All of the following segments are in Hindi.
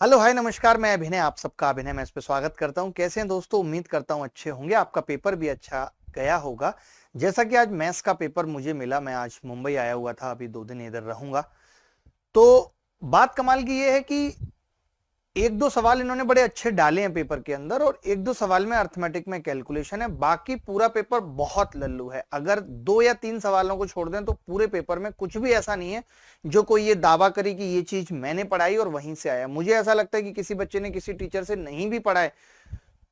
हेलो हाय नमस्कार। मैं अभिनय, आप सबका अभिनय मैं इस पे स्वागत करता हूं। कैसे हैं दोस्तों? उम्मीद करता हूं अच्छे होंगे। आपका पेपर भी अच्छा गया होगा। जैसा कि आज मैथ्स का पेपर मुझे मिला, मैं आज मुंबई आया हुआ था, अभी 2 दिन इधर रहूंगा। तो बात कमाल की ये है कि एक दो सवाल इन्होंने बड़े अच्छे डाले हैं पेपर के अंदर, और एक दो सवाल में अर्थमेटिक में कैलकुलेशन है। बाकी पूरा पेपर बहुत लल्लू है। अगर 2 या 3 सवालों को छोड़ दें तो पूरे पेपर में कुछ भी ऐसा नहीं है जो कोई ये दावा करे कि ये चीज मैंने पढ़ाई और वहीं से आया। मुझे ऐसा लगता है कि किसी बच्चे ने किसी टीचर से नहीं भी पढ़ा है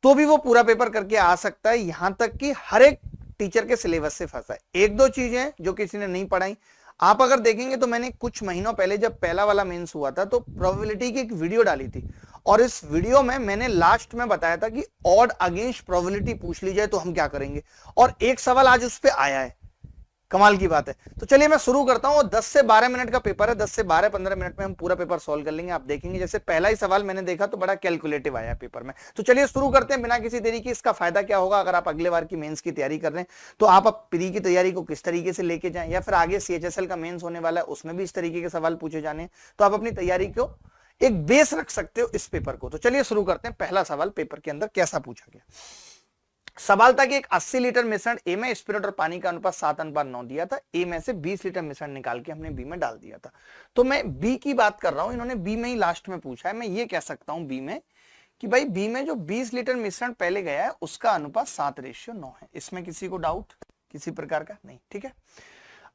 तो भी वो पूरा पेपर करके आ सकता है। यहां तक कि हर एक टीचर के सिलेबस से फंसा है। एक दो चीजें जो किसी ने नहीं पढ़ाई, आप अगर देखेंगे तो मैंने कुछ महीनों पहले जब पहला वाला मेंस हुआ था तो प्रोबेबिलिटी की एक वीडियो डाली थी, और इस वीडियो में मैंने लास्ट में बताया था कि ऑड अगेंस्ट प्रोबेबिलिटी पूछ ली जाए तो हम क्या करेंगे, और एक सवाल आज उस पर आया है। कमाल की बात है। तो चलिए मैं शुरू करता हूं। 10 से 12 मिनट का पेपर है। 10 से 12-15 मिनट में हम पूरा पेपर सॉल्व कर लेंगे। आप देखेंगे जैसे पहला ही सवाल मैंने देखा तो बड़ा कैलकुलेटिव आया पेपर में। तो चलिए शुरू करते हैं बिना किसी देरी के। इसका फायदा क्या होगा, अगर आप अगले बार की मेंस की तैयारी कर रहे हैं तो आप अब प्री की तैयारी को किस तरीके से लेके जाएं, या फिर आगे CHSL का मेंस होने वाला है उसमें भी इस तरीके के सवाल पूछे जाने हैं, तो आप अपनी तैयारी को एक बेस रख सकते हो इस पेपर को। तो चलिए शुरू करते हैं। पहला सवाल पेपर के अंदर कैसा पूछा गया। सवाल था कि एक 80 लीटर मिश्रण ए में स्पिरिट और पानी का अनुपात 7:9 दिया था। ए में से 20 लीटर मिश्रण निकाल के हमने बी में डाल दिया था। तो मैं बी की बात कर रहा हूं, इन्होंने बी में ही लास्ट में पूछा है। मैं ये कह सकता हूं बी में कि भाई बी में जो 20 लीटर मिश्रण पहले गया है उसका अनुपात 7:9 है। इसमें किसी को डाउट किसी प्रकार का नहीं? ठीक है।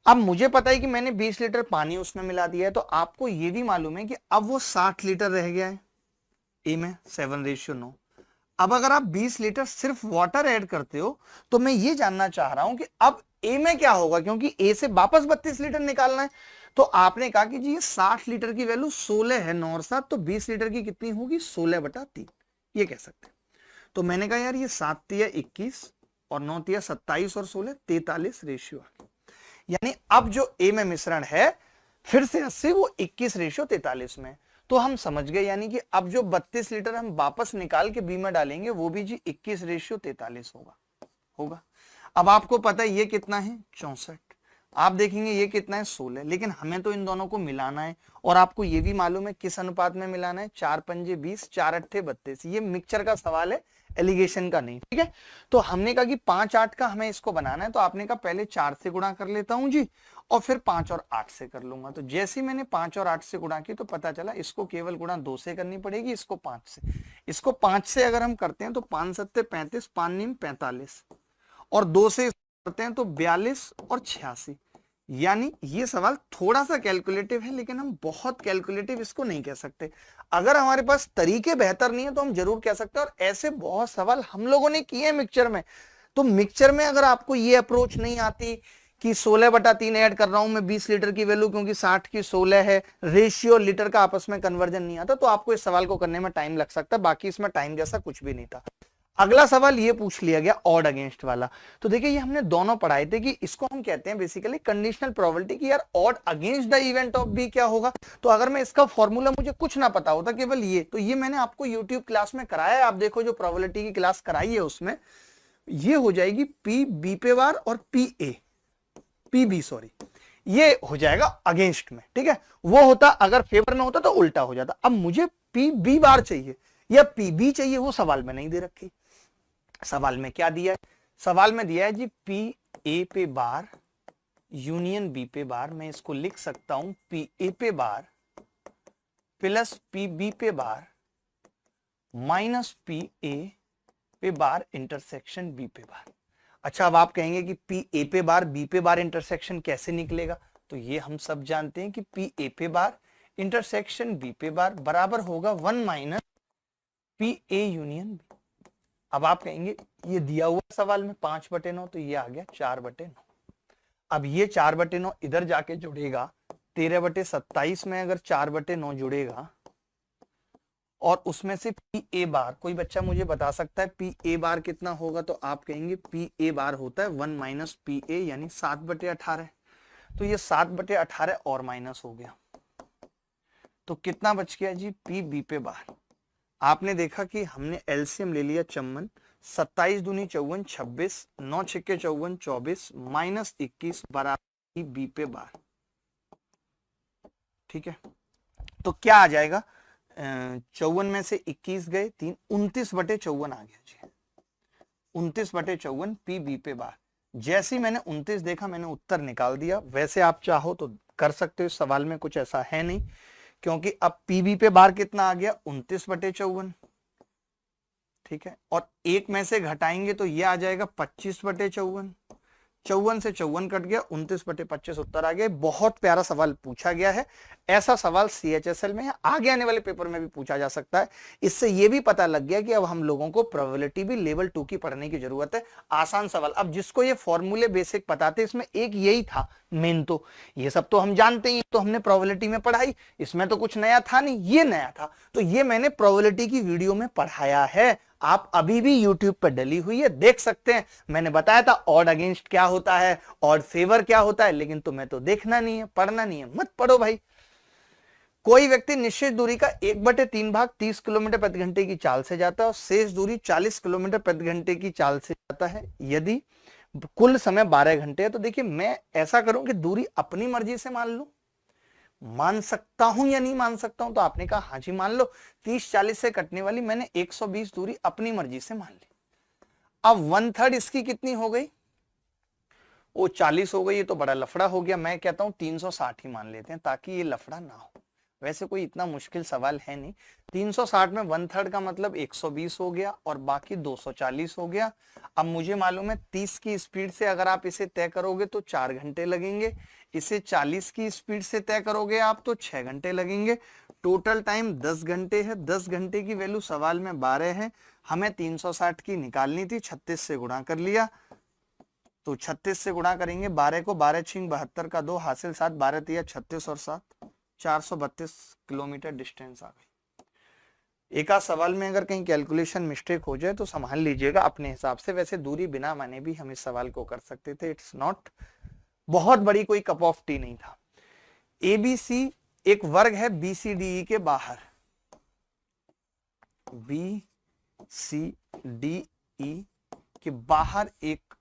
अब मुझे पता है कि मैंने 20 लीटर पानी उसमें मिला दिया है, तो आपको यह भी मालूम है कि अब वो 60 लीटर रह गया है ए में 7:9। अब अगर आप 20 लीटर सिर्फ वाटर ऐड करते हो तो मैं ये जानना चाह रहा हूं कि अब ए में क्या होगा, क्योंकि ए से वापस 32 लीटर निकालना है। तो आपने कहा कि जी ये 60 लीटर की वैल्यू 16 है, 9 और 7, तो 20 लीटर की कितनी होगी? 16/3, ये कह सकते हैं। तो मैंने कहा यार ये 7 तिया 21 और 9 तिया 27 और 16 43 रेशियो आ गया। यानी अब जो ए में मिश्रण है फिर से 80 वो 21:43 में। तो हम समझ गए, यानी कि अब जो 32 लीटर हम वापस निकाल के बी में डालेंगे वो भी जी 21:43 होगा। अब आपको पता है ये कितना है? 64। आप देखेंगे ये कितना है? 16। लेकिन हमें तो इन दोनों को मिलाना है, और आपको ये भी मालूम है किस अनुपात में मिलाना है। 4 पंजे 20, 4 अट्ठे 32। ये मिक्सचर का सवाल है, एलिगेशन का नहीं। ठीक है। तो हमने कहा कि 5 8 का हमें इसको बनाना है, तो आपने कहा पहले 4 से गुणा कर लेता हूं जी, और फिर 5 और 8 से कर लूंगा। तो जैसे ही मैंने 5 और 8 से गुणा की तो पता चला इसको केवल गुणा 2 से करनी पड़ेगी, इसको 5 से। इसको 5 से अगर हम करते हैं तो 5 सत्ते 35, 5 नीम 45, और 2 से करते हैं तो 42 और 86। यानी ये सवाल थोड़ा सा कैलकुलेटिव है, लेकिन हम बहुत कैलकुलेटिव इसको नहीं कह सकते। अगर हमारे पास तरीके बेहतर नहीं है तो हम जरूर कह सकते हैं, और ऐसे बहुत सवाल हम लोगों ने किए हैं मिक्सचर में। तो मिक्सचर में अगर आपको ये अप्रोच नहीं आती कि 16/3 ऐड कर रहा हूं मैं 20 लीटर की वैल्यू, क्योंकि 60 की 16 है, रेशियो लीटर का आपस में कन्वर्जन नहीं आता, तो आपको इस सवाल को करने में टाइम लग सकता है। बाकी इसमें टाइम जैसा कुछ भी नहीं था। अगला सवाल ये पूछ लिया गया ऑड अगेंस्ट वाला। तो देखिए ये हमने दोनों पढ़ाए थे कि इसको हम कहते हैं बेसिकली कंडीशनल प्रोबेबिलिटी, कि यार odd against the event of B क्या होगा। तो अगर मैं इसका फॉर्मूला मुझे कुछ ना पता होता केवल ये, तो ये मैंने आपको यूट्यूब क्लास में कराया है। आप देखो जो प्रोबेबिलिटी की क्लास कराई है उसमें ये हो जाएगी पी बी पे बार और पी बी सॉरी, ये हो जाएगा अगेंस्ट में। ठीक है। वो होता अगर फेवर में होता तो उल्टा हो जाता। अब मुझे पी बी बार चाहिए या पी बी चाहिए, वो सवाल में नहीं दे रखी। सवाल में क्या दिया है? सवाल में दिया है जी पी ए पे बार यूनियन बी पे बार। मैं इसको लिख सकता हूं पी ए पे बार प्लस पी बी पे बार माइनस पी ए पे बार इंटरसेक्शन बी पे बार। अच्छा, अब आप कहेंगे कि पी ए पे बार बी पे बार इंटरसेक्शन कैसे निकलेगा? तो ये हम सब जानते हैं कि पी ए पे बार इंटरसेक्शन बी पे बार बराबर होगा 1 minus P A union B. अब आप कहेंगे ये दिया हुआ सवाल में 5/9, तो ये आ गया 4/9। अब ये 4/9 इधर जाके जुड़ेगा 13/27 में। अगर 4/9 जुड़ेगा और उसमें से पी ए बार, कोई बच्चा मुझे बता सकता है पी ए बार कितना होगा? तो आप कहेंगे पी ए बार होता है 1 माइनस पी ए, यानी 7/18। तो ये 7/18 और माइनस हो गया, तो कितना बच गया जी? पी बी पे बार। आपने देखा कि हमने एलसीएम ले लिया 54, 27 दूनी 54, 26, 9 छिक्के 54, 24 माइनस 21 बराबर बी पे बार। ठीक है। तो क्या आ जाएगा? 54 में से 21 गए 3, 29/54 आ गया जी। 29/54 पी पे बार। जैसे ही मैंने 29 देखा मैंने उत्तर निकाल दिया। वैसे आप चाहो तो कर सकते हो, इस सवाल में कुछ ऐसा है नहीं, क्योंकि अब पीबी पे बार कितना आ गया 29/54, ठीक है। और एक में से घटाएंगे तो ये आ जाएगा 25/54, 54 से 54 कट गया, 29/25 उत्तर आ गया। बहुत प्यारा सवाल पूछा गया है। ऐसा सवाल CHSL में या आगे आने वाले पेपर में भी पूछा जा सकता है। इससे यह भी पता लग गया कि अब हम लोगों को प्रोबेबिलिटी भी लेवल 2 की पढ़ने की जरूरत है। आसान सवाल। अब जिसको ये फॉर्मूले बेसिक पता थे, इसमें एक यही था मेन। तो ये सब तो हम जानते ही, तो हमने प्रोबेबिलिटी में पढ़ाई, इसमें तो कुछ नया था नहीं, ये नया था। तो ये मैंने प्रोबेबिलिटी की वीडियो में पढ़ाया है। आप अभी भी YouTube पर डली हुई है, देख सकते हैं। मैंने बताया था ऑड अगेंस्ट क्या होता है, ऑड फेवर क्या होता है, लेकिन तुम्हें तो देखना नहीं है, पढ़ना नहीं है, मत पढ़ो भाई। कोई व्यक्ति निश्चित दूरी का 1/3 भाग 30 किलोमीटर प्रति घंटे की चाल से जाता है और शेष दूरी 40 किलोमीटर प्रति घंटे की चाल से जाता है। यदि कुल समय 12 घंटे है, तो देखिए मैं ऐसा करूं कि दूरी अपनी मर्जी से मान लूं, मान सकता हूं या नहीं मान सकता हूं? तो आपने कहा हाँ जी मान लो। 30-40 से कटने वाली मैंने 120 दूरी अपनी मर्जी से मान ली। अब 1/3 इसकी कितनी हो गई? वो 40 हो गई। ये तो बड़ा लफड़ा हो गया। मैं कहता हूं 360 ही मान लेते हैं, ताकि ये लफड़ा ना हो। वैसे कोई इतना मुश्किल सवाल है नहीं। 360 में 1/3 का मतलब 120 हो गया और बाकी 240 हो गया। अब मुझे मालूम है 30 की स्पीड से अगर आप इसे तय करोगे तो 4 घंटे लगेंगे, इसे 40 की स्पीड से तय करोगे आप तो 6 घंटे लगेंगे। टोटल टाइम 10 घंटे है। 10 घंटे की वैल्यू सवाल में 12 है। हमें 360 की निकालनी थी, 36 से गुणा कर लिया। तो 36 से गुणा करेंगे, 12 को 12 छिंग 72 का 2 हासिल 7, 12 तिया 36 और 7 432 किलोमीटर डिस्टेंस आ गई। एक आध सवाल में अगर कहीं कैलकुलेशन मिस्टेक हो जाए तो संभाल लीजिएगा अपने हिसाब से। वैसे दूरी बिना माने भी हम इस सवाल को कर सकते थे। इट्स नॉट बहुत बड़ी कोई कप ऑफ टी नहीं था। ABC एक वर्ग है BCDE के बाहर। BCDE के बाहर एक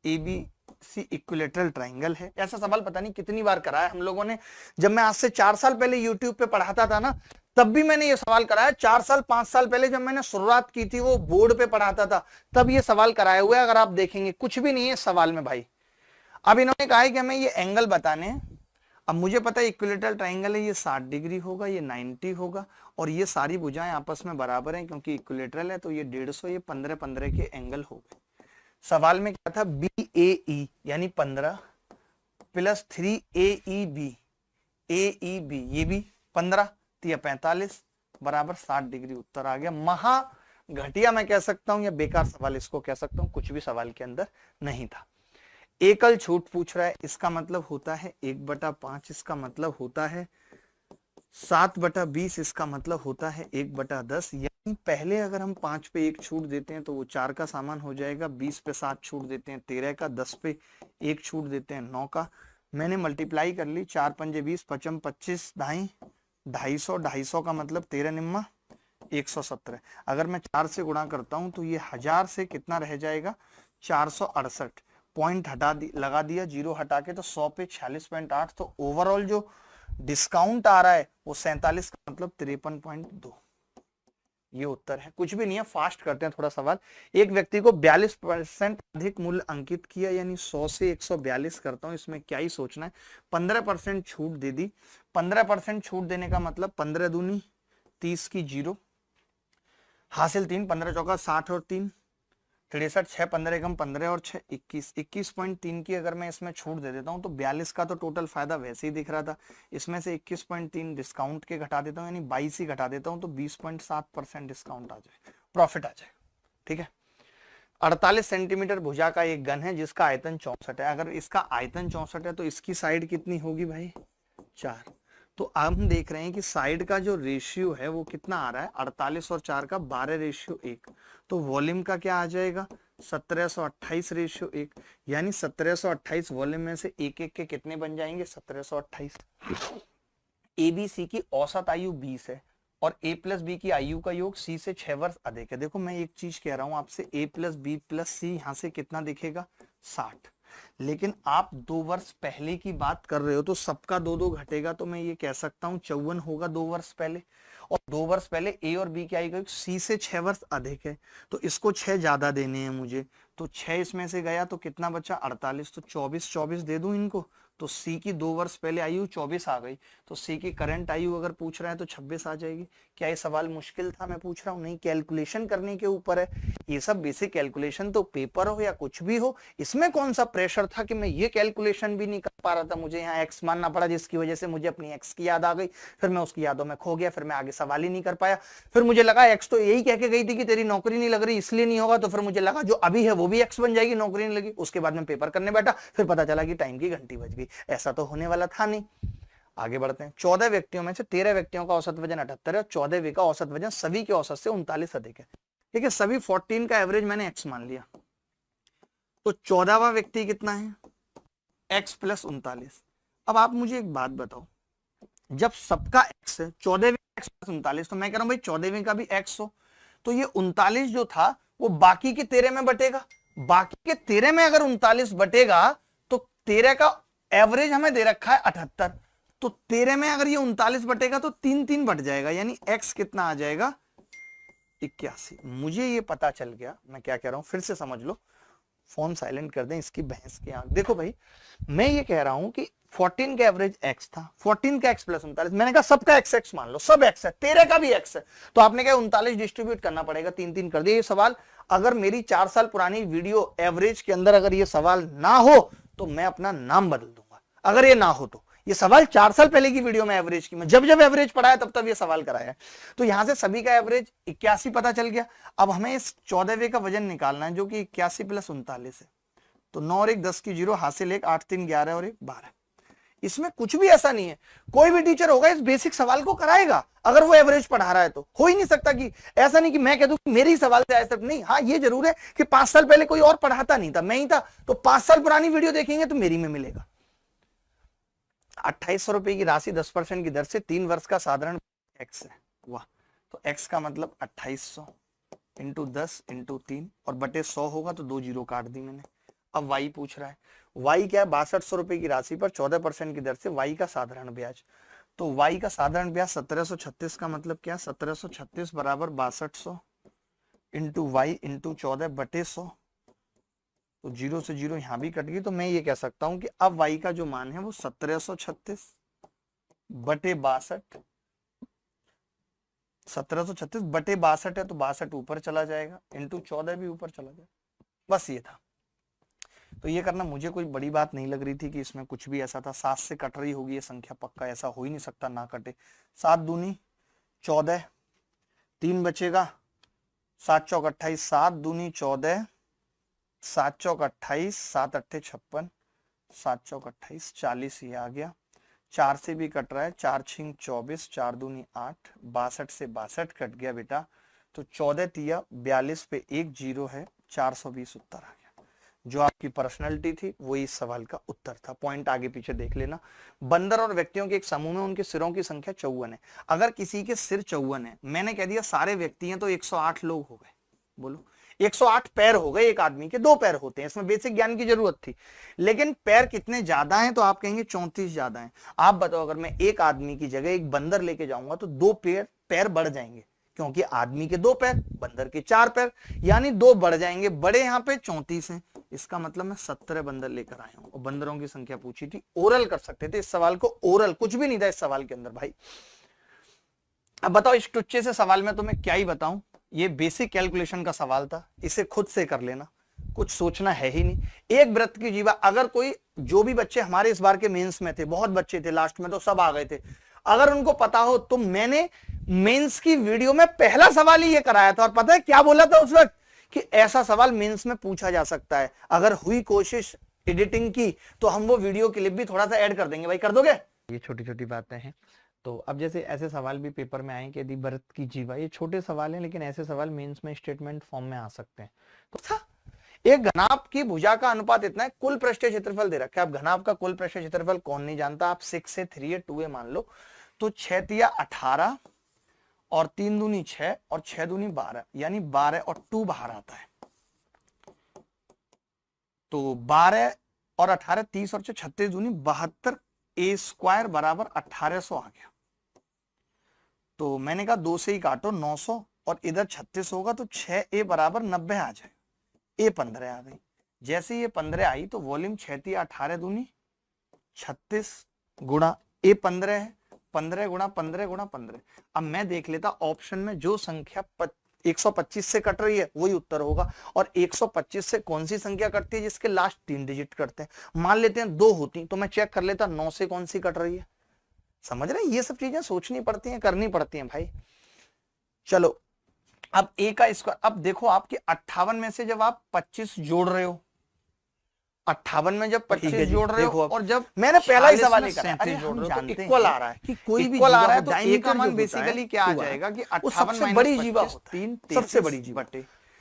ABC इक्विलेटरल ट्राइंगल है। ऐसा सवाल पता नहीं कितनी बार कराया हम लोगों ने। जब मैं आज से 4 साल पहले YouTube पे पढ़ाता था ना, तब भी मैंने ये सवाल कराया। 4 साल 5 साल पहले जब मैंने शुरुआत की थी, वो बोर्ड पे पढ़ाता था, तब ये सवाल कराया हुआ है। अगर आप देखेंगे कुछ भी नहीं है सवाल में भाई। अब इन्होंने कहा है कि हमें ये एंगल बताने हैं। अब मुझे पता है इक्विलेटरल ट्राइंगल है, ये 60 डिग्री होगा, ये 90 होगा, और ये सारी भुजाएं आपस में बराबर हैं क्योंकि इक्विलेटरल है। तो ये 150, ये 15-15 के एंगल हो गए। सवाल में क्या था? BAE यानी 15 प्लस 3AEB, AEB ये भी 15 या 45 बराबर 60 डिग्री। उत्तर आ गया। महा घटिया मैं कह सकता हूं या बेकार सवाल इसको कह सकता हूं, कुछ भी सवाल के अंदर नहीं था। एकल छूट पूछ रहा है, इसका मतलब होता है 1/5, इसका मतलब होता है 7/20, इसका मतलब होता है 1/10। यानी पहले अगर हम 5 पे 1 छूट देते हैं तो वो 4 का सामान हो जाएगा, 20 पे 7 छूट देते हैं 13 का, 10 पे 1 छूट देते हैं 9 का। मैंने मल्टीप्लाई कर ली, 4 पंजे 20, 55 25 ढाई 250, 250 का मतलब 13 निम्मा 117। अगर मैं 4 से गुणा करता हूं तो ये 1000 से कितना रह जाएगा? 468। पॉइंट लगा दिया, जीरो हटा के, तो 100 पे 46.8। तो ओवरऑल जो डिस्काउंट आ रहा है वो 47 का मतलब 53.2। ये उत्तर है। कुछ भी नहीं है, फास्ट करते हैं थोड़ा सवाल। एक व्यक्ति को 42% अधिक मूल्य अंकित किया, यानी 100 से 142 करता हूं, इसमें क्या ही सोचना है। 15% छूट दे दी। 15% छूट देने का मतलब 15 दूनी 30 की 0 हासिल 3, 15 चौका 60 और 3 63, 6 15 एकम 15 और 6 21, 21.3 की अगर मैं इसमें छूट दे देता हूं तो 42 का तो टोटल फायदा वैसे ही दिख रहा था। इसमें से 21.3 डिस्काउंट के घटा देता हूं, यानी 22 ही घटा देता हूं, तो 20.7% डिस्काउंट आ जाए, प्रॉफिट आ जाए। ठीक है। 48 सेंटीमीटर भुजा का एक गन है जिसका आयतन 64 है। अगर इसका आयतन 64 है तो इसकी साइड कितनी होगी भाई? 4। तो अब हम देख रहे हैं कि साइड का जो रेशियो है वो कितना आ रहा है? 48 और 4 का 12:1। तो वॉल्यूम का क्या आ जाएगा? 1728 रेशियो 1। यानी 1728 वॉल्यूम में से एक एक के कितने बन जाएंगे? 1728। ABC की औसत आयु 20 है और A प्लस बी की आयु का योग C से 6 वर्ष अधिक है। देखो मैं एक चीज कह रहा हूं आपसे, A plus B plus C यहां से कितना दिखेगा? 60। लेकिन आप 2 वर्ष पहले की बात कर रहे हो तो सबका 2-2 घटेगा, तो मैं ये कह सकता हूं 54 होगा 2 वर्ष पहले। और 2 वर्ष पहले ए और बी क्या आएगा, सी से 6 वर्ष अधिक है, तो इसको 6 ज्यादा देने हैं मुझे, तो 6 इसमें से गया तो कितना बचा 48, तो 24 दे दूं इनको, तो सी की 2 वर्ष पहले आयु 24 आ गई, तो सी की करंट आयु अगर पूछ रहा है तो 26 आ जाएगी। क्या ये सवाल मुश्किल था? मैं पूछ रहा हूँ नहीं, कैलकुलेशन करने के ऊपर है। ये सब बेसिक कैलकुलेशन तो पेपर हो या कुछ भी हो, इसमें कौन सा प्रेशर था कि मैं ये कैलकुलेशन भी नहीं कर पा रहा था, मुझे यहाँ एक्स मानना पड़ा, जिसकी वजह से मुझे अपनी एक्स की याद आ गई, फिर मैं उसकी यादों में खो गया, फिर मैं आगे सवाल ही नहीं कर पाया। फिर मुझे लगा एक्स तो यही कह के गई थी कि तेरी नौकरी नहीं लग रही इसलिए नहीं होगा, तो फिर मुझे लगा जो अभी है वो भी एक्स बन जाएगी, नौकरी नहीं लगी। उसके बाद में पेपर करने बैठा, फिर पता चला कि टाइम की घंटी बज गई। ऐसा तो होने वाला था नहीं। आगे बढ़ते हैं। 14 व्यक्तियों में से 13 व्यक्तियों का औसत वजन 78 है और 14वें का औसत वजन सभी के औसत से 39 अधिक है। ठीक है, सभी 14 का एवरेज मैंने x मान लिया, तो 14वां व्यक्ति कितना है, x प्लस 39। अब आप मुझे एक बात बताओ, जब सबका x है, 14वें x प्लस 39, तो मैं कह रहा हूं भाई 14वें का भी x हो, तो ये 39 जो था वो बाकी के 13 में बटेगा। बाकी के 13 में अगर 39 बटेगा तो 13 का एवरेज हमें दे रखा है 78, तो 13 में अगर ये 39 बटेगा तो 3 बट जाएगा, यानी x कितना आ जाएगा 81। मुझे ये पता चल गया मैं क्या कह रहा हूं, फिर से समझ लो, फोन साइलेंट कर दें, इसकी बहस की आंख। देखो भाई, मैं ये कह रहा हूं कि 14 का एवरेज x था, 14 का x प्लस 39, मैंने कहा सबका x मान लो, सब x है, 13 का भी x है, तो आपने कहा 39 डिस्ट्रीब्यूट करना पड़ेगा, 3 कर दिया। ये सवाल अगर मेरी 4 साल पुरानी वीडियो एवरेज के अंदर अगर ये सवाल ना हो तो मैं अपना नाम बदल दूंगा। अगर ये ना हो तो ये सवाल 4 साल पहले की वीडियो में एवरेज की, मैं जब जब एवरेज पढ़ाया तब तब ये सवाल कराया है। तो यहां से सभी का एवरेज 81 पता चल गया। अब हमें इस 14वें का वजन निकालना है जो कि 81 प्लस 39 है, तो 9 और 1 10 की 0, हासिल 1, 8 3 11 और 1 12। इसमें कुछ भी ऐसा नहीं है, कोई भी टीचर होगा इस बेसिक सवाल को कराएगा अगर वो एवरेज पढ़ा रहा है, तो हो ही नहीं सकता कि ऐसा नहीं कि मैं कह दूं मेरे ही सवाल से ऐसा नहीं। हाँ ये जरूर है कि 5 साल पहले कोई और पढ़ाता नहीं था, मैं ही था, तो 5 साल पुरानी वीडियो देखेंगे तो मेरी में मिलेगा। 2800 रुपए की राशि 10% की दर से 3 वर्ष का साधारण x है। वाह, तो x का मतलब 2800 इंटू 10 इंटू 3 और बटे 100 होगा, तो 2 जीरो काट दी मैंने। अब y पूछ रहा है, y क्या है, 6200 रुपए की राशि पर 14% की दर से y का साधारण ब्याज। तो y का साधारण ब्याज 1736 का मतलब क्या, 1736 बराबर 6200 इंटू वाई इंटू 14 बटे 100, तो 0 से 0 यहां भी कट गई, तो मैं ये कह सकता हूं कि अब y का जो मान है वो 1736 बटे 62, 1736 बटे 62 है, तो 62 ऊपर चला जाएगा, इंटू 14 भी ऊपर चला जाएगा। बस ये था। तो ये करना मुझे कोई बड़ी बात नहीं लग रही थी कि इसमें कुछ भी ऐसा था। 7 से कट रही होगी ये संख्या, पक्का ऐसा हो ही नहीं सकता ना कटे। 7 दूनी 14, 3 बचेगा, 7 चौक 28, 7 दूनी 14, 7 चौक 28, 7 अट्ठे 56, 7 चौक 28, 40 ये आ गया। 4 से भी कट रहा है, 4 छिंग 24, 4 दूनी 8, 62 से 62 कट गया बेटा, तो 14 तिया 42 पे 1 जीरो है, 420 उत्तर आ गया। जो आपकी पर्सनैलिटी थी वही इस सवाल का उत्तर था। पॉइंट आगे पीछे देख लेना। बंदर और व्यक्तियों के एक समूह में उनके सिरों की संख्या 54 है। अगर किसी के सिर 54 है, मैंने कह दिया सारे व्यक्ति हैं, तो 108 लोग हो गए। बोलो 108 पैर हो गए, एक आदमी के 2 पैर होते हैं, इसमें बेसिक ज्ञान की जरूरत थी। लेकिन पैर कितने ज्यादा हैं, तो आप कहेंगे 34 ज्यादा हैं। आप बताओ, अगर मैं एक आदमी की जगह एक बंदर लेके जाऊंगा तो 2 पैर बढ़ जाएंगे, क्योंकि आदमी के 2 पैर, बंदर के 4 पैर, यानी 2 बढ़ जाएंगे। बड़े यहाँ पे 34 हैं, इसका मतलब मैं 17 बंदर लेकर आया हूं। और बंदरों की संख्या पूछी थी, ओरल कर सकते थे इस सवाल को, ओरल कुछ भी नहीं था इस सवाल के अंदर भाई। अब बताओ इस टुच्चे से सवाल में तुम्हें क्या ही बताऊं, ये बेसिक कैलकुलेशन का सवाल था, इसे खुद से कर लेना, कुछ सोचना है ही नहीं। एक व्रत की जीवा, अगर कोई, जो भी बच्चे हमारे इस बार के मेंस में थे, बहुत बच्चे थे, लास्ट में तो सब आ गए थे, अगर उनको पता हो तो मैंने मेंस की वीडियो में पहला सवाल ही ये कराया था, और पता है क्या बोला था उस वक्त, कि ऐसा सवाल मेंस में पूछा जा सकता है, अगर हुई कोशिश एडिटिंग की तो हम वो वीडियो क्लिप भी थोड़ा सा ऐड कर देंगे। भाई कर दोगे? ये छोटी छोटी बातें हैं। तो अब जैसे ऐसे सवाल भी पेपर में आए कि यदि व्रत की जीवा, ये छोटे सवाल हैं लेकिन ऐसे सवाल मेंस में स्टेटमेंट फॉर्म में आ सकते हैं। तो था एक घनाभ की भुजा का अनुपात इतना है, कुल पृष्ठीय क्षेत्रफल दे रखा है। अब घनाभ का कुल पृष्ठीय क्षेत्रफल कौन नहीं जानता, आप 6 से 3 2 मान लो, तो 6 तिया 18 और 3 दूनी 6 और 6 दूनी 12, यानी 12 और 2 बाहर आता है, तो 12 और 18 30 और 36 दूनी 72, ए स्क्वायर बराबर 1800 आ गया। तो मैंने कहा 2 से ही काटो 900 और इधर 36 होगा तो 6a बराबर 90 आ जाए। ए 15 आ गई। जैसे ये 15 आई तो वॉल्यूम 6 18 दूनी 36 गुणा ए 15 है, 15 गुणा 15 गुणा 15। अब मैं देख लेता ऑप्शन में जो संख्या 125 से कट रही है वही उत्तर होगा। और 125 से कौन सी संख्या कटती है जिसके लास्ट 3 डिजिट कटते हैं। मान लेते हैं 2 होती तो मैं चेक कर लेता 9 से कौन सी कट रही है। समझ रहे हैं, ये सब चीजें सोचनी पड़ती हैं, करनी पड़ती हैं भाई। चलो अब ए का स्क्वायर, अब देखो आपके 58 में से जब आप 25 जोड़ रहे हो, 58 में जब 25 जोड़ रहे हो और जब मैंने पहला ही सवाल ही करा, अरे हम जानते हैं इक्वल आ रहा है कि कोई भी इक्वल आ रहा है तो ए का मान बेसिकली क्या आ जाएगा कि 58 सबसे बड़ी जीवा होता है, 3 सबसे बड़ी जीवा।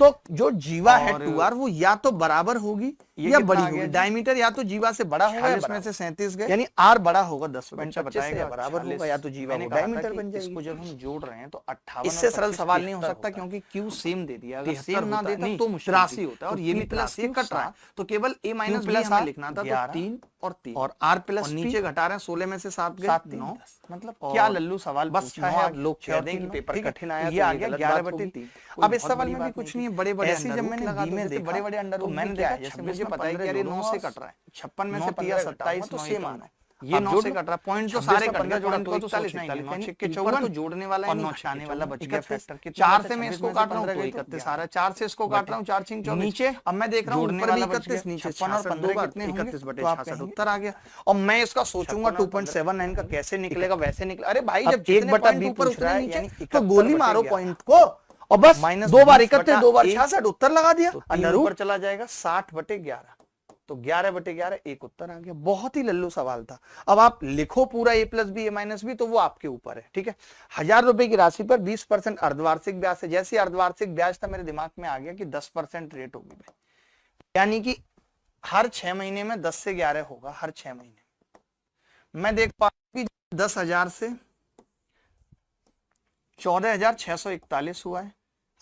तो जो जीवा है 2r वो या तो बराबर होगी या बड़ी होगी। डायमीटर या तो जीवा से बड़ा होगा, इसमें से 37 गए, यानी r बड़ा होगा 10 बताएगा बराबर होगा या तो जीवा होगा, डायमीटर बन जाएगा। इसको जब हम जोड़ रहे हैं तो 58, इससे सरल सवाल नहीं हो सकता क्योंकि q सेम दे दिया, अगर सेम ना देता तो 83 होता है और ये भी प्लस ये कट रहा है तो केवल a माइनस प्लस हमें लिखना था, तो 3 और 3 और r प्लस नीचे घटा रहे हैं, 16 में से 7 गए 9, मतलब क्या लल्लू सवाल पूछा है। अब लोग कह दें कि पेपर कठिन आया, ये आ गया 11/3। अब इस सवाल में भी कुछ नहीं है, बड़े बड़े ऐसे जब मैंने लगा दी बड़े बड़े अंडर, तो मैंने देखा जैसे मुझे पता है कि अरे 9 से कट रहा है, 56 में से 27 तो सेम आना है, ये 9 से कट रहा है, पॉइंट तो सारे कट गए, जोड़ा तो 41 9 के 54 तो जोड़ने वाला है, 9 आने वाला बच गया फैक्टर के 4 से मैं इसको काट रहा हूं तो 31 आ रहा है, 4 से इसको काट रहा हूं 4 6 24 नीचे। अब मैं देख रहा हूं ऊपर भी 31 नीचे 56 और 15 कितने 31/66 उत्तर आ गया। और मैं इसका सोचूंगा 2.79 का कैसे निकलेगा, वैसे निकले। अरे भाई जब 1/b ऊपर उतरा है नीचे तो गोली मारो पॉइंट को और बस 2 बार 31 2 बार 66 उत्तर लगा दिया, अंडर ऊपर चला जाएगा 60/11, तो 11/11 एक उत्तर आ गया। बहुत ही लल्लू सवाल था। अब आप लिखो पूरा a plus B A minus B तो वो आपके ऊपर है, ठीक है। 1000 रुपए की राशि पर 20% अर्धवार्षिक ब्याज है। जैसे अर्धवार्षिक ब्याज था मेरे दिमाग में आ गया कि 10% रेट होगी भाई, यानी कि हर 6 महीने में 10 से 11 होगा, हर 6 महीने। मैं देख पा रहा हूं कि 10,000 से 14,641 हुआ है।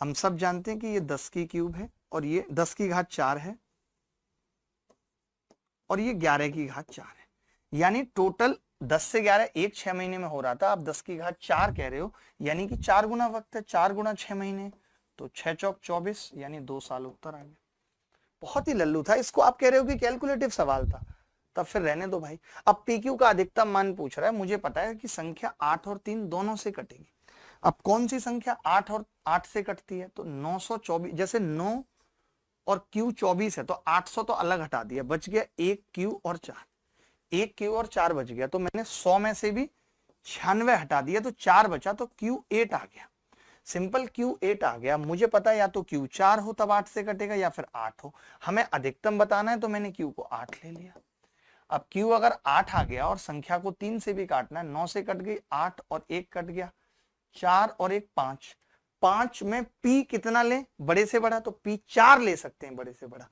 हम सब जानते हैं कि ये 10 की क्यूब है और ये 10 की घात 4 है और ये 11 की घात 4 है, यानी टोटल 10 से 11 एक 6 महीने में हो रहा था, आप 10 की घात 4 कह रहे हो, यानी कि 4 गुना वक्त है, 4 गुना 6 महीने तो 6 चौक 24, यानी 2 साल उत्तर आ गया। बहुत ही लल्लू था। इसको आप कह रहे हो कि कैलकुलेटिव सवाल था, तब फिर रहने दो भाई। अब पीक्यू का अधिकतम मान पूछ रहा है, मुझे पता है कि संख्या 8 और 3 दोनों से कटेगी। अब कौन सी संख्या 8 और 8 से कटती है, तो 924, जैसे 9 और क्यू 24 है तो 800 तो अलग हटा दिया, बच गया 1 क्यू और 4, 1 क्यू और 4 बच गया, तो मैंने 100 में से भी 96 हटा दिया तो 4 बचा, तो क्यू 8 आ गया। सिंपल क्यू 8 आ गया। मुझे पता है या तो क्यू 4 हो तब 8 से कटेगा या फिर 8 हो, हमें अधिकतम बताना है तो मैंने क्यू को 8 ले लिया। अब क्यू अगर 8 आ गया और संख्या को 3 से भी काटना है, 9 से कट गई, 8 और 1 कट गया, 4 और 1 5, 5 में पी कितना ले, बड़े से बड़ा, तो पी 4 ले सकते हैं बड़े से बड़ा,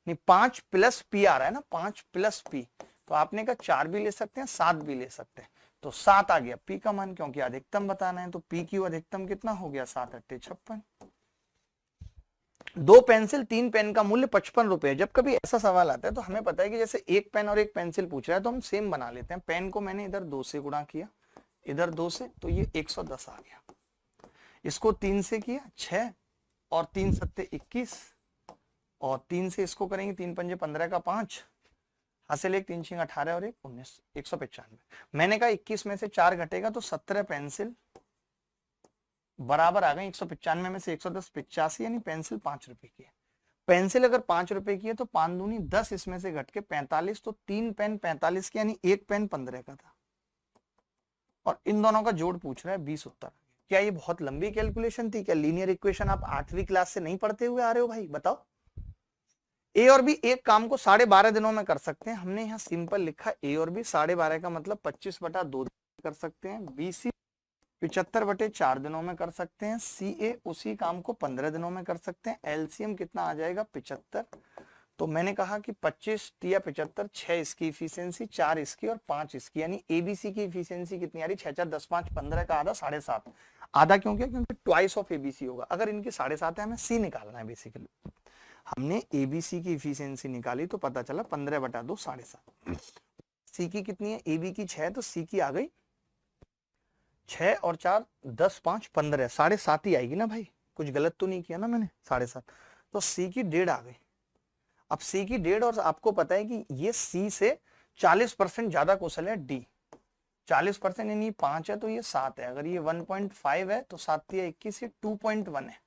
नहीं 5 प्लस पी आ रहा है ना, 5 प्लस पी, तो आपने कहा 4 भी ले सकते हैं 7 भी ले सकते हैं, तो 7 आ गया पी का मान, क्योंकि अधिकतम बताना है, तो पी क्यू अधिकतम कितना हो गया 7 8 56। 2 पेंसिल 3 पेन का मूल्य 55 रुपए। जब कभी ऐसा सवाल आता है तो हमें पता है कि जैसे एक पेन और एक पेंसिल पूछ रहा है तो हम सेम बना लेते हैं। पेन को मैंने इधर 2 से गुणा किया, इधर 2 से, तो ये 110 आ गया। इसको 3 से किया 6 और 3 सत्ते 21 और 3 से इसको करेंगे 3 पंजे 15 का 5, हासिल 1 3 6 18 और 1 19, 195। मैंने कहा 21 में से 4 घटेगा तो 17 पेंसिल बराबर आ गए 195 में से 110 85, यानी पेंसिल 5 रुपए की है। पेंसिल अगर 5 रुपए की है तो 5 दूनी 10, इसमें से घट के 45, तो 3 पेन 45 की, यानी 1 पेन 15 का था और इन दोनों का जोड़ पूछ रहा है 20 उत्तर। क्या ये बहुत लंबी कैलकुलेशन थी? क्या लीनियर इक्वेशन आप 8वीं क्लास से नहीं पढ़ते हुए आ रहे हो भाई? बताओ। ए और बी एक काम को 12.5 दिनों में कर सकते हैं, हमने यहाँ सिंपल लिखा ए और बी, 12.5 का मतलब 25/2 कर सकते हैं, बी सी 75/4 दिनों में कर सकते हैं, सी ए उसी काम को 15 दिनों में कर सकते हैं। एलसीएम कितना आ जाएगा 75, तो मैंने कहा कि 25 या 75, 6 इसकी इफिशियंसी, 4 इसकी और 5 इसकी, यानी एबीसी की इफिशियंसी कितनी आ रही 6 4 10 5 15 का आधा 7.5, आधा क्यों किया? क्योंकि ट्वाइस ऑफ एबीसी होगा। अगर इनकी 7.5 है, हमें सी निकालना है बेसिकली। हमने एबीसी की इफिशियंसी निकाली तो पता चला 15/2 7.5। सी की कितनी है, एबी की 6 तो सी की आ गई 6 और 4 10 5 15 7.5 ही आएगी ना भाई, कुछ गलत तो नहीं किया ना मैंने, 7.5। तो सी की 1.5 आ गई। अब सी की 1.5 और आपको पता है कि ये सी से 40% ज्यादा कुशल है डी। 40% यानी 5 है तो ये 7 है, अगर ये 1.5 है तो 7 या 21, ये 2.1 है,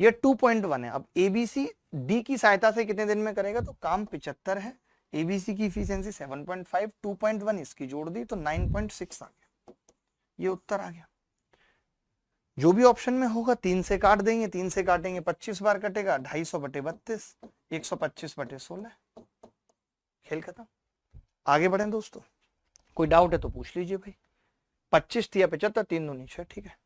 ये 2.1 है। अब एबीसी डी की सहायता से कितने दिन में करेगा, तो काम 75 है, एबीसी की इफिशियंसी 7.5, 2.1 इसकी जोड़ दी तो 9.6 आ गया, ये उत्तर आ गया। जो भी ऑप्शन में होगा 3 से काट देंगे, 3 से काटेंगे 25 बार कटेगा, 250/32, 125/16, खेल खत्म। आगे बढ़े दोस्तों, कोई डाउट है तो पूछ लीजिए भाई। 25 या 75, 3 दूनी 6, ठीक है।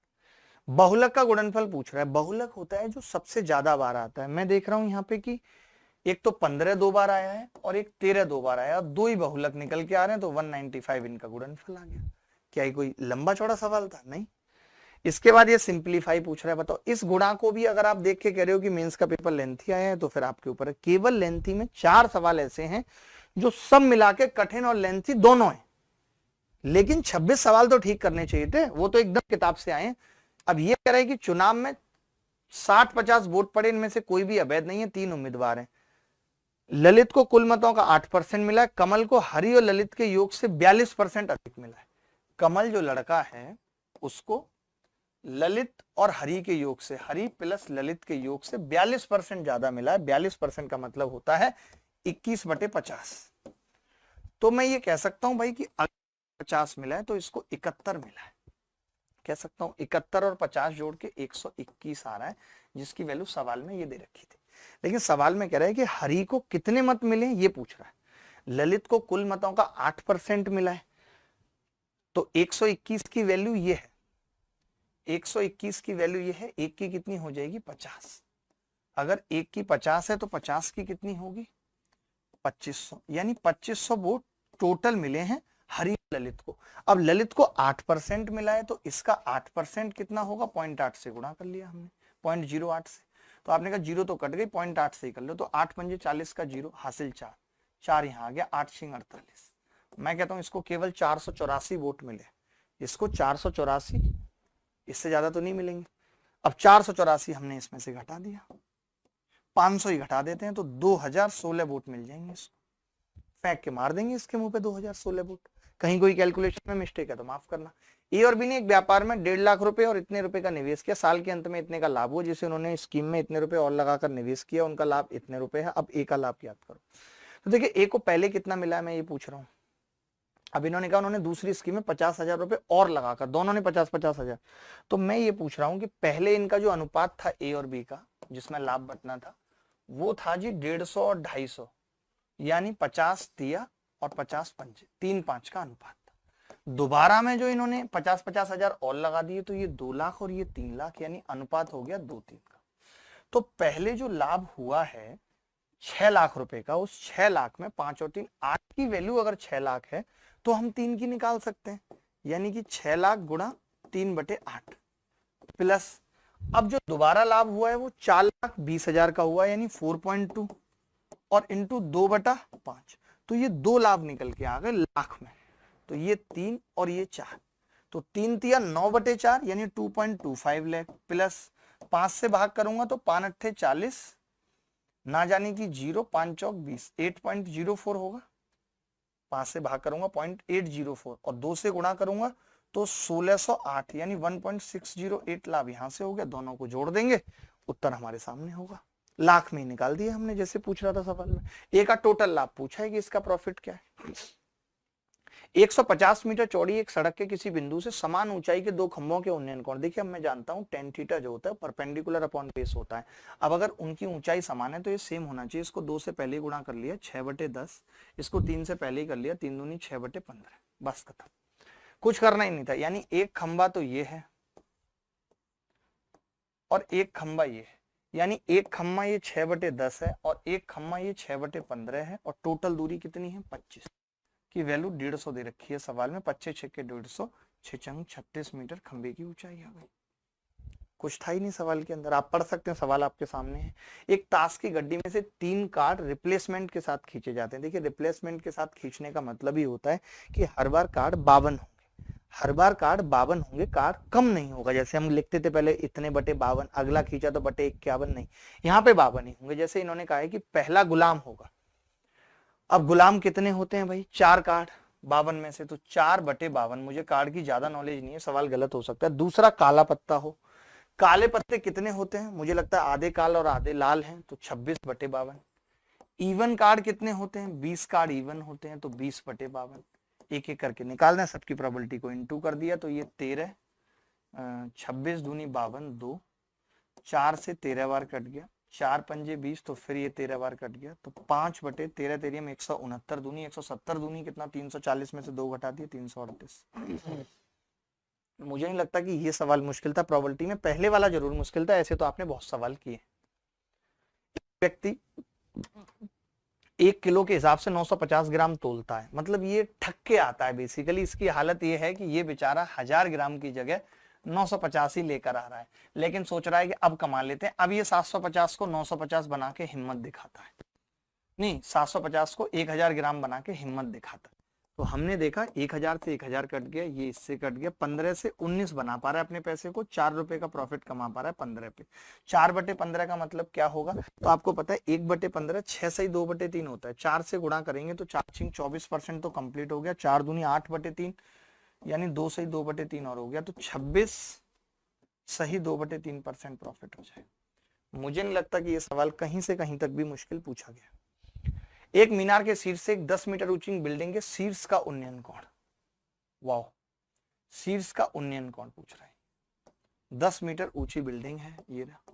बहुलक का गुणनफल पूछ रहा है। बहुलक होता है जो सबसे ज्यादा बार आता है। मैं देख रहा हूं यहाँ पे कि एक तो 15 2 बार आया है और एक 13 2 बार आया, दो ही बहुलक निकल के आ रहे हैं, तो 195 इनका गुणनफल आ गया। क्या ये कोई लंबा चौड़ा सवाल था? नहीं। इसके बाद ये सिंप्लीफाई पूछ रहा है। बताओ इस गुणा को भी अगर आप देख के कह रहे हो कि मेंस का पेपर लेंथी आया है तो फिर आपके ऊपर है। केवल लेंथी में 4 सवाल ऐसे हैं जो सब मिला के कठिन और लेंथी दोनों है, लेकिन 26 सवाल तो ठीक करने चाहिए थे, वो तो एकदम किताब से आए। अब ये कह रहे हैं कि चुनाव में 60-50 वोट पड़े, इनमें से कोई भी अवैध नहीं है, 3 उम्मीदवार हैं। ललित को कुल मतों का 8% मिला है, कमल को हरि और ललित के योग से 42% अधिक मिला है। कमल जो लड़का है उसको ललित और हरि के योग से, हरि प्लस ललित के योग से 42% ज्यादा मिला है। 42% का मतलब होता है 21/50। तो मैं ये कह सकता हूं भाई कि 50 मिला है तो इसको 71 मिला है, कह सकता हूं 71 और 50 जोड़ के 121 आ रहा है, जिसकी वैल्यू सवाल में ये दे रखी थी। लेकिन सवाल में कह रहा है कि हरि को कितने मत मिले ये पूछ रहा है। ललित को कुल मतों का 8% मिला है, तो 121 की वैल्यू ये है, 121 की वैल्यू ये है, एक की कितनी हो जाएगी 50। अगर एक की 50 है तो 50 की कितनी होगी 2500, यानी 2500 वोट टोटल मिले हैं हरि ललित को। अब ललित को 8% मिला है तो इसका 8% कितना होगा, 0.8 से गुणा कर लिया हमने, 0.08 से। तो आपने कहा जीरो तो कट गई, 0.8 से ही कर लो, तो 8 पंजे 40 का जीरो हासिल 4, 4 यहाँ आ गया, 8 6 48। मैं कहता हूं इसको केवल 484 वोट मिले, इसको 484, इससे ज्यादा तो नहीं मिलेंगे। अब 484 हमने इसमें से घटा दिया, 500 ही घटा देते हैं तो 2016 वोट मिल जाएंगे इसको, फेंक के मार देंगे इसके मुंह पे 2016 वोट। कहीं कोई कैलकुलेशन में मिस्टेक है तो माफ करना। ए और बी ने एक व्यापार में 1.5 लाख रुपए और इतने रुपए का निवेश किया, साल के अंत में इतने का लाभ हुआ, जिसे उन्होंने स्कीम में इतने रुपए और लगाकर निवेश किया, उनका लाभ इतने रुपए है। अब ए का लाभ याद करो। तो देखिए ए को पहले कितना मिला है मैं ये पूछ रहा हूँ। अब इन्होंने कहा उन्होंने दूसरी स्कीम में 50,000 रुपए और लगाकर, दोनों ने 50,000। तो मैं ये पूछ रहा हूँ कि पहले इनका जो अनुपात था ए और बी का, जिसमें लाभ बंटना था, वो था जी 150 और 250, यानी 50 दिया और 50 पंचे, 3-5 का अनुपात था। दोबारा में जो इन्होंने 50-50 हजार और लगा दिए तो ये 2 लाख और ये 3 लाख, यानी अनुपात हो गया 2-3 का। तो पहले जो लाभ हुआ है 6 लाख रुपए का, उस 6 लाख में 5 और 3 8 की वैल्यू अगर 6 लाख है तो हम 3 की निकाल सकते हैं, यानी कि 6 लाख गुणा 3/8 प्लस, अब जो दोबारा लाभ हुआ है वो 4,20,000 का हुआ, यानी 4.2 और इंटू 2/5, तो ये 2 लाभ निकल के आ गए लाख में। तो ये 3 और ये 4, तो 3 तिया 9/4 यानी 2.25 लाख, प्लस 5 से भाग करूंगा तो 5 अट्ठे 40, ना जाने की 0, 5 चौक 20, 8.04 होगा। 5 से भाग करूंगा 0.804 और 2 से गुणा करूंगा तो 1608, यानी 1.608 लाभ यहां से हो गया। दोनों को जोड़ देंगे, उत्तर हमारे सामने होगा। लाख में निकाल दिया हमने, जैसे पूछ रहा था सवाल में। ए का टोटल लाभ पूछा है कि इसका प्रॉफिट क्या है। 150 मीटर चौड़ी एक सड़क के किसी बिंदु से समान ऊंचाई के दो खंभों के उन्नयन कोण, देखिए अब मैं जानता हूं tan थीटा जो होता है परपेंडिकुलर अपॉन बेस होता है। अब अगर उनकी ऊंचाई समान है तो ये सेम होना चाहिए। इसको 2 से पहले ही गुणा कर लिया 6/10, इसको 3 से पहले ही कर लिया 3 दूनी 6/15, बस खत्म, कुछ करना ही नहीं था। यानी एक खंबा तो ये है और एक खंबा ये है, यानी एक खम्मा ये 6/10 है और एक खम्मा ये 6/15 है, और टोटल दूरी कितनी है 25 की वैल्यू 150 दे रखी है सवाल में। 25 6 के 150, 6 चंग 36 मीटर खंबे की ऊंचाई आ गई। कुछ था ही नहीं सवाल के अंदर। आप पढ़ सकते हैं, सवाल आपके सामने है। एक ताश की गड्डी में से 3 कार्ड रिप्लेसमेंट के साथ खींचे जाते हैं। देखिए रिप्लेसमेंट के साथ खींचने का मतलब ही होता है कि हर बार कार्ड 52 होंगे, हर बार कार्ड 52 होंगे, कार्ड कम नहीं होगा। जैसे हम लिखते थे पहले इतने बटे 52, अगला खींचा तो बटे 51, नहीं, यहाँ पे 52 ही होंगे। जैसे इन्होंने कहा है कि पहला गुलाम होगा। अब गुलाम कितने होते हैं भाई? 4 कार्ड 52 में से, तो 4 बटे 52। मुझे कार्ड की ज्यादा नॉलेज नहीं है, सवाल गलत हो सकता है। दूसरा काला पत्ता हो, काले पत्ते कितने होते हैं? मुझे लगता है आधे काल और आधे लाल हैं, तो 26 बटे 52। इवन कार्ड कितने होते हैं? 20 कार्ड इवन होते हैं, तो 20 बटे 52। एक एक करके निकाल दें, सबकी प्रोबेबिलिटी को इनटू कर दिया, तो ये 13, 26 दूनी 52, 2, 4 से 13 बार कट गया, 4 पंजे 20, तो फिर ये 13 बार कट गया, तो 5 बटे 13, 13 में 169 दूनी, 170 दूनी कितना? 340 में से 2 घटा दिए, 338। मुझे नहीं लगता कि ये सवाल मुश्किल था। प्रोबेबिलिटी में पहले वाला जरूर मुश्किल था, ऐसे तो आपने बहुत सवाल किए। व्यक्ति 1 किलो के हिसाब से 950 ग्राम तोलता है, मतलब ये ठग के आता है। बेसिकली इसकी हालत ये है कि ये बेचारा 1000 ग्राम की जगह 950 ही लेकर आ रहा है, लेकिन सोच रहा है कि अब कमा लेते हैं। अब ये 750 को 950 बना के हिम्मत दिखाता है, नहीं 750 को 1000 ग्राम बना के हिम्मत दिखाता है। तो हमने देखा 1000 से 1000 कट गया, ये इससे कट गया, 15 से 19 बना पा रहा है अपने पैसे को, 4 रुपए का प्रॉफिट कमा पा रहा है 15 पे। 4 बटे 15 का मतलब क्या होगा? तो आपको पता है 1 बटे 15 6 से ही 2 बटे 3 होता है, 4 से गुणा करेंगे तो 4 24% तो कंप्लीट हो गया, 4 दूनी 8 बटे 3, यानी 2 से ही 2 बटे 3 और हो गया, तो 26 सही 2 बटे 3% प्रॉफिट हो जाए। मुझे नहीं लगता कि ये सवाल कहीं से कहीं तक भी मुश्किल पूछा गया। एक मीनार के शीर्ष से एक 10 मीटर ऊंची बिल्डिंग के शीर्ष का उन्नयन कोण, वाह, शीर्ष का उन्नयन कोण पूछ रहा है। 10 मीटर ऊंची बिल्डिंग है, ये रहा,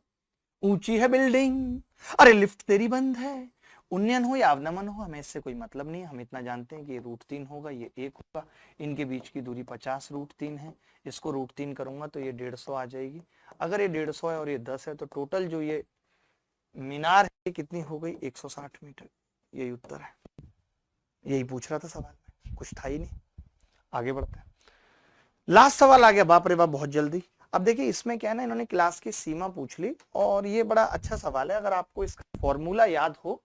ऊंची है बिल्डिंग, अरे लिफ्ट तेरी बंद है। उन्नयन हो या अवनमन हो, हमें इससे कोई मतलब नहीं है। हम इतना जानते हैं कि ये √3 होगा, ये 1 होगा, इनके बीच की दूरी 50 √3 है। इसको √3 करूंगा तो ये 150 आ जाएगी। अगर ये 150 है और ये 10 है, तो टोटल जो ये मीनार है कितनी हो गई? 160 मीटर। यही उत्तर है, यही पूछ रहा था सवाल में, कुछ था ही नहीं। आगे बढ़ते हैं, लास्ट सवाल आ गया, बाप रे बाप बहुत जल्दी। अब देखिए इसमें क्या है ना, इन्होंने क्लास की सीमा पूछ ली, और ये बड़ा अच्छा सवाल है। अगर आपको इसका फॉर्मूला याद हो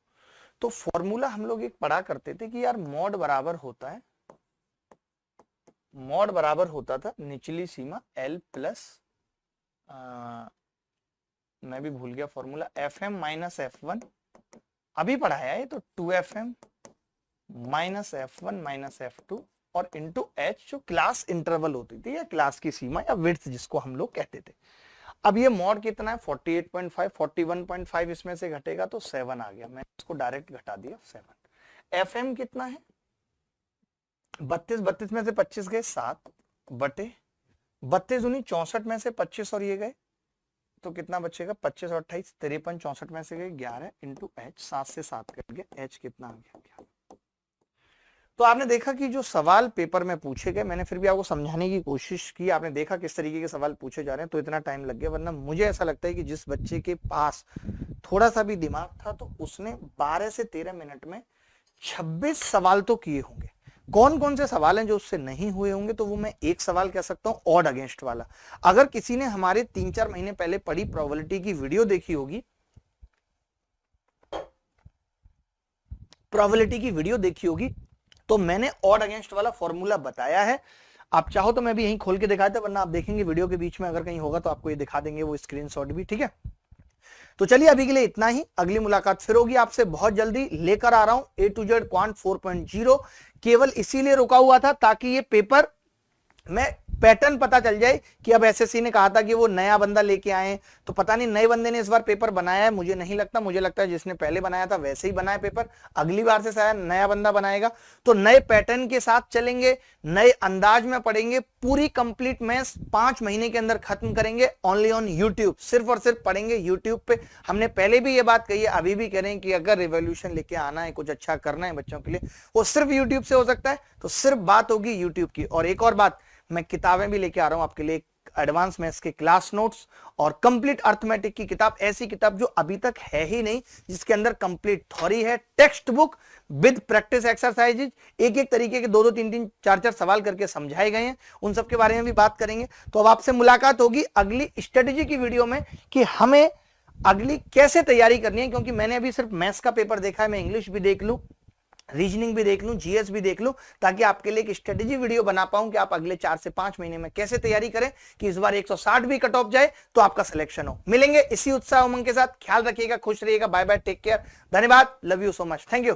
तो फॉर्मूला हम लोग एक पढ़ा करते थे कि यार मॉड बराबर होता है, मॉड बराबर होता था निचली सीमा L प्लस, मैं भी भूल गया फॉर्मूला, FM माइनस F1, अभी पढ़ाया है, तो 2FM minus F1 minus F2 और इंटू H, जो क्लास इंटरवल होती थी या क्लास की सीमा या विड्थ जिसको हम लोग कहते थे। अब ये मॉड कितना है? 48.5, 41.5 इसमें से घटेगा तो 7 आ गया, मैं इसको डायरेक्ट घटा दिया 7। FM कितना है? 32, 32 में से 25 गए 7 बटे 32 दूनी 64 में से 25 और ये गए, तो कितना बचेगा? 25 और 28 53, 64 में से गए 11 इंटू H, 7 से 7 कट गया, H कितना आ गया? 11। तो आपने देखा कि जो सवाल पेपर में पूछे गए, मैंने फिर भी आपको समझाने की कोशिश की। आपने देखा किस तरीके के सवाल पूछे जा रहे हैं, तो इतना टाइम लग गया। वरना मुझे ऐसा लगता है कि जिस बच्चे के पास थोड़ा सा भी दिमाग था, तो उसने 12 से 13 मिनट में 26 सवाल तो किए होंगे। कौन कौन से सवाल हैं जो उससे नहीं हुए होंगे? तो वो मैं एक सवाल कह सकता हूं, ऑड अगेंस्ट वाला। अगर किसी ने हमारे 3-4 महीने पहले पढ़ी प्रोबेबिलिटी की वीडियो देखी होगी, प्रोबेबिलिटी की वीडियो देखी होगी, तो मैंने ऑड अगेंस्ट वाला फॉर्मूला बताया है। आप चाहो तो मैं भी यहीं खोल के दिखाता, वरना आप देखेंगे वीडियो के बीच में अगर कहीं होगा तो आपको ये दिखा देंगे वो स्क्रीनशॉट भी, ठीक है। तो चलिए अभी के लिए इतना ही, अगली मुलाकात फिर होगी आपसे बहुत जल्दी। लेकर आ रहा हूं A to Z क्वांट 4.0, केवल इसीलिए रुका हुआ था ताकि ये पेपर में पैटर्न पता चल जाए कि अब एसएससी ने कहा था कि वो नया बंदा लेके आए, तो पता नहीं नए बंदे ने इस बार पेपर बनाया है, मुझे नहीं लगता। मुझे लगता है जिसने पहले बनाया था वैसे ही बनाया पेपर, अगली बार से शायद नया बंदा बनाएगा। तो नए पैटर्न के साथ चलेंगे, नए अंदाज में पढ़ेंगे, पूरी कंप्लीट मैथ्स 5 महीने के अंदर खत्म करेंगे, ओनली ऑन यूट्यूब, सिर्फ और सिर्फ पढ़ेंगे यूट्यूब पे। हमने पहले भी ये बात कही है, अभी भी कह रहे हैं कि अगर रिवॉल्यूशन लेके आना है, कुछ अच्छा करना है बच्चों के लिए, वो सिर्फ यूट्यूब से हो सकता है। तो सिर्फ बात होगी यूट्यूब की। और एक और बात, मैं किताबें भी लेके आ रहा हूं आपके लिए, एडवांस मैथ्स के क्लास नोट्स और कंप्लीट अर्थमेटिक की किताब, ऐसी किताब जो अभी तक है ही नहीं, जिसके अंदर कंप्लीट थ्योरी है, text book with practice exercises, एक एक तरीके के 2-2 3-3 4-4 सवाल करके समझाए गए हैं, उन सब के बारे में भी बात करेंगे। तो अब आपसे मुलाकात होगी अगली स्ट्रेटेजी की वीडियो में कि हमें अगली कैसे तैयारी करनी है, क्योंकि मैंने अभी सिर्फ मैथ्स का पेपर देखा है, मैं इंग्लिश भी देख लूं, रीजनिंग भी देख लूं, जीएस भी देख लूं, ताकि आपके लिए एक स्ट्रेटेजी वीडियो बना पाऊं कि आप अगले 4 से 5 महीने में कैसे तैयारी करें कि इस बार 160 भी कट ऑफ जाए तो आपका सिलेक्शन हो। मिलेंगे इसी उत्साह उमंग के साथ, ख्याल रखिएगा, खुश रहिएगा, बाय बाय, टेक केयर, धन्यवाद, love you so much, thank you.